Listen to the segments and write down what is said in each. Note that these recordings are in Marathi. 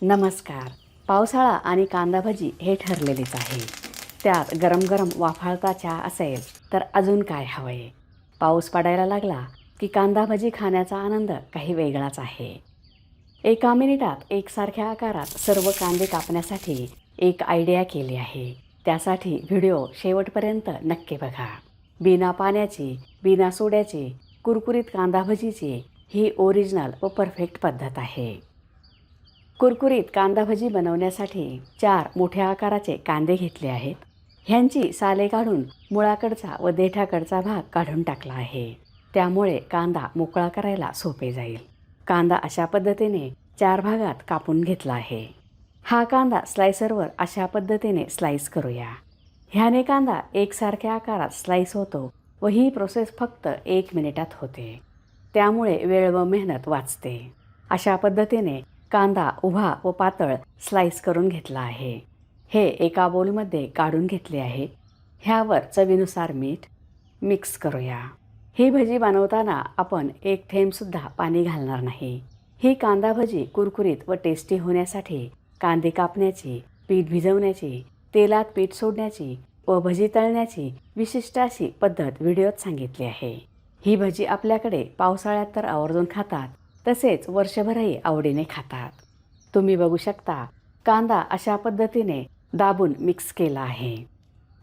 नमस्कार. पावसाळा आणि कांदा भजी हे ठरलेलेच आहे. त्यात गरम गरम वाफाळता चहा असेल तर अजून काय हवंय. पाऊस पडायला लागला की कांदा भजी खाण्याचा आनंद काही वेगळाच आहे. एका मिनिटात एकसारख्या आकारात सर्व कांदे कापण्यासाठी एक आयडिया केली आहे. त्यासाठी व्हिडिओ शेवटपर्यंत नक्की बघा. बिना पाण्याची, बिना सोड्याची, कुरकुरीत कांदा भजीची ही ओरिजिनल व परफेक्ट पद्धत आहे. कुरकुरीत कांदा भजी बनवण्यासाठी 4 मोठ्या आकाराचे कांदे घेतले आहेत. ह्यांची साले काढून मुळाकडचा व देठाकडचा भाग काढून टाकला आहे. त्यामुळे कांदा मोकळा करायला सोपे जाईल. कांदा अशा पद्धतीने 4 भागात कापून घेतला आहे. हा कांदा स्लायसरवर अशा पद्धतीने स्लाइस करूया. ह्याने कांदा एकसारख्या आकारात स्लाइस होतो व ही प्रोसेस फक्त 1 मिनिटात होते. त्यामुळे वेळ व मेहनत वाचते. अशा पद्धतीने कांदा उभा व पातळ स्लाइस करून घेतला आहे. हे एका बोलमध्ये काढून घेतले आहे. ह्यावर चवीनुसार मीठ मिक्स करूया. ही भजी बनवताना आपण एक थेंबसुद्धा पाणी घालणार नाही. ही कांदा भजी कुरकुरीत व टेस्टी होण्यासाठी कांदे कापण्याची, पीठ भिजवण्याची, तेलात पीठ सोडण्याची व भजी तळण्याची विशिष्ट अशी पद्धत व्हिडिओत सांगितली आहे. ही भजी आपल्याकडे पावसाळ्यात तर आवर्जून खातात, तसेच वर्षभरही आवडीने खातात. तुम्ही बघू शकता कांदा अशा पद्धतीने दाबून मिक्स केला आहे.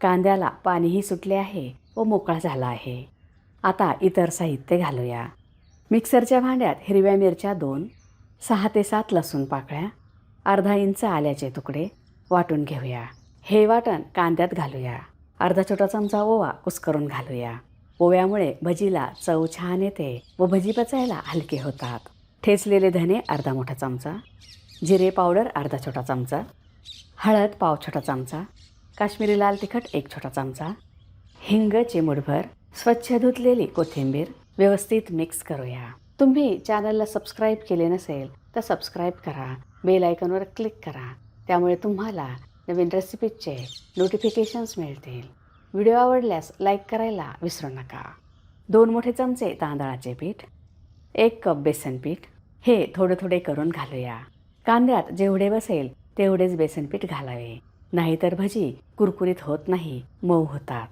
कांद्याला पाणीही सुटले आहे व मोकळा झाला आहे. आता इतर साहित्य घालूया. मिक्सरच्या भांड्यात हिरव्या मिरच्या 2, 6 ते 7 लसूण पाकळ्या, अर्धा इंच आल्याचे तुकडे वाटून घेऊया. हे वाटण कांद्यात घालूया. अर्धा छोटा चमचा ओवा कुस्करून घालूया. ओव्यामुळे भजीला चव छान येते व भजी पचायला हलके होतात. ठेचलेले धने अर्धा मोठा चमचा, जिरे पावडर अर्धा छोटा चमचा, हळद पाव छोटा चमचा, काश्मीरी लाल तिखट 1 छोटा चमचा, हिंग चिमूटभर, स्वच्छ धुतलेली कोथिंबीर व्यवस्थित मिक्स करूया. तुम्ही चॅनलला सबस्क्राईब केले नसेल तर सबस्क्राईब करा. बेल आयकॉनवर क्लिक करा. त्यामुळे तुम्हाला नवीन रेसिपीजचे नोटिफिकेशन्स मिळतील. व्हिडिओ आवडल्यास लाईक करायला विसरू नका. 2 मोठे चमचे तांदळाचे पीठ, 1 कप बेसन पीठ हे थोडे थोडे करून घालूया. कांद्यात जेवढे बसेल तेवढेच बेसन पीठ घालावे, नाहीतर भजी कुरकुरीत होत नाही, मऊ होतात.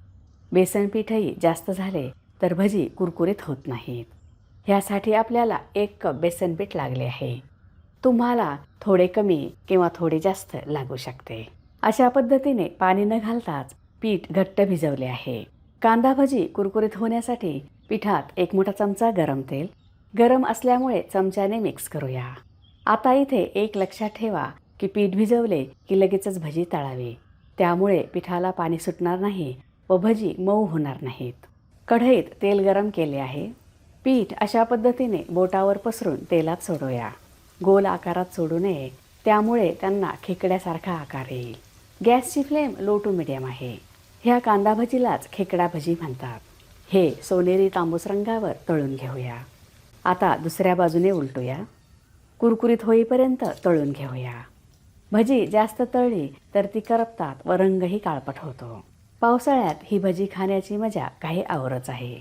बेसन पीठही जास्त झाले तर भजी कुरकुरीत होत नाहीत. ह्यासाठी आपल्याला 1 कप बेसन पीठ लागले आहे. तुम्हाला थोडे कमी किंवा थोडे जास्त लागू शकते. अशा पद्धतीने पाणी न घालताच पीठ घट्ट भिजवले आहे. कांदा भजी कुरकुरीत होण्यासाठी पिठात 1 मोठा चमचा गरम तेल, गरम असल्यामुळे चमच्याने मिक्स करूया. आता इथे एक लक्षात ठेवा की पीठ भिजवले की लगेचच भजी तळावी. त्यामुळे पिठाला पाणी सुटणार नाही व भजी मऊ होणार नाहीत. कढईत तेल गरम केले आहे. पीठ अशा पद्धतीने बोटावर पसरून तेलात सोडूया. गोल आकारात सोडू नये, त्यामुळे त्यांना खेकड्यासारखा आकार येईल. गॅसची फ्लेम लो टू मिडियम आहे. ह्या कांदा भजीलाच खेकडा भजी म्हणतात. हे सोनेरी तांबूस रंगावर तळून घेऊया. आता दुसऱ्या बाजूने उलटूया. कुरकुरीत होईपर्यंत तळून घेऊया. भजी जास्त तळली तर ती करपतात व रंगही काळपट होतो. पावसाळ्यात ही भजी खाण्याची मजा काही औरच आहे.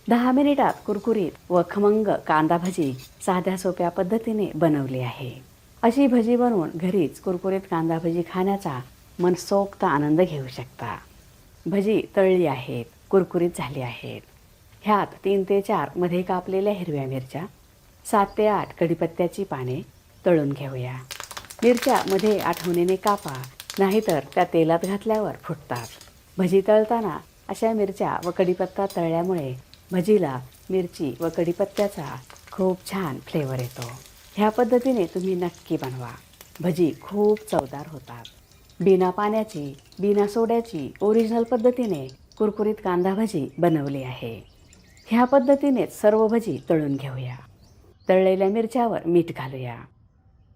10 मिनिटात कुरकुरीत व खमंग कांदा भजी साध्या सोप्या पद्धतीने बनवली आहे. अशी भजी बनवून घरीच कुरकुरीत कांदा भजी खाण्याचा मनसोक्त आनंद घेऊ शकता. भजी तळली आहेत, कुरकुरीत झाली आहेत. ह्यात 3 ते 4 मध्ये कापलेल्या हिरव्या मिरच्या, 7 ते 8 कढीपत्त्याची पाने तळून घेऊया. मिरच्या मध्ये आठवणीने कापा, नाहीतर त्या तेलात घातल्यावर फुटतात. भजी तळताना अशा मिरच्या व कढीपत्ता तळल्यामुळे भजीला मिरची व कढीपत्त्याचा खूप छान फ्लेवर येतो. ह्या पद्धतीने तुम्ही नक्की बनवा. भजी खूप चवदार होतात. बिना पाण्याची, बिना सोड्याची ओरिजिनल पद्धतीने कुरकुरीत कांदा भजी बनवली आहे. ह्या पद्धतीनेच सर्व भजी तळून घेऊया. तळलेल्या मिरच्यावर मीठ घालूया.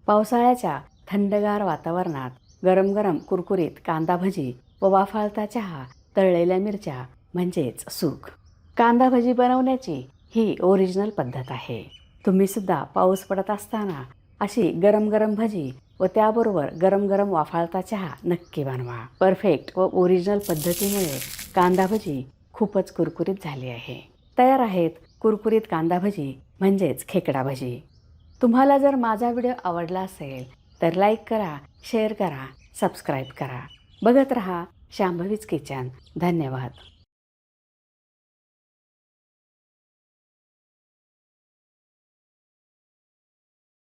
पावसाळ्याच्या थंडगार वातावरणात गरम गरम कुरकुरीत कांदा भजी व वाफाळता चहा, तळलेल्या मिरच्या म्हणजेच सुख. कांदा भजी बनवण्याची ही ओरिजिनल पद्धत आहे. तुम्ही सुद्धा पाऊस पडत असताना अशी गरम गरम भजी व त्याबरोबर गरम गरम वाफाळता चहा नक्की बनवा. परफेक्ट व ओरिजिनल पद्धतीमुळे कांदा भजी खूपच कुरकुरीत झाली आहे. तयार आहेत कुरकुरीत कांदा भजी म्हणजेच खेकडा भजी. तुम्हाला जर माझा व्हिडिओ आवडला असेल तर लाईक करा, शेअर करा, सबस्क्राईब करा. बघत रहा शांभवीज किचन. धन्यवाद.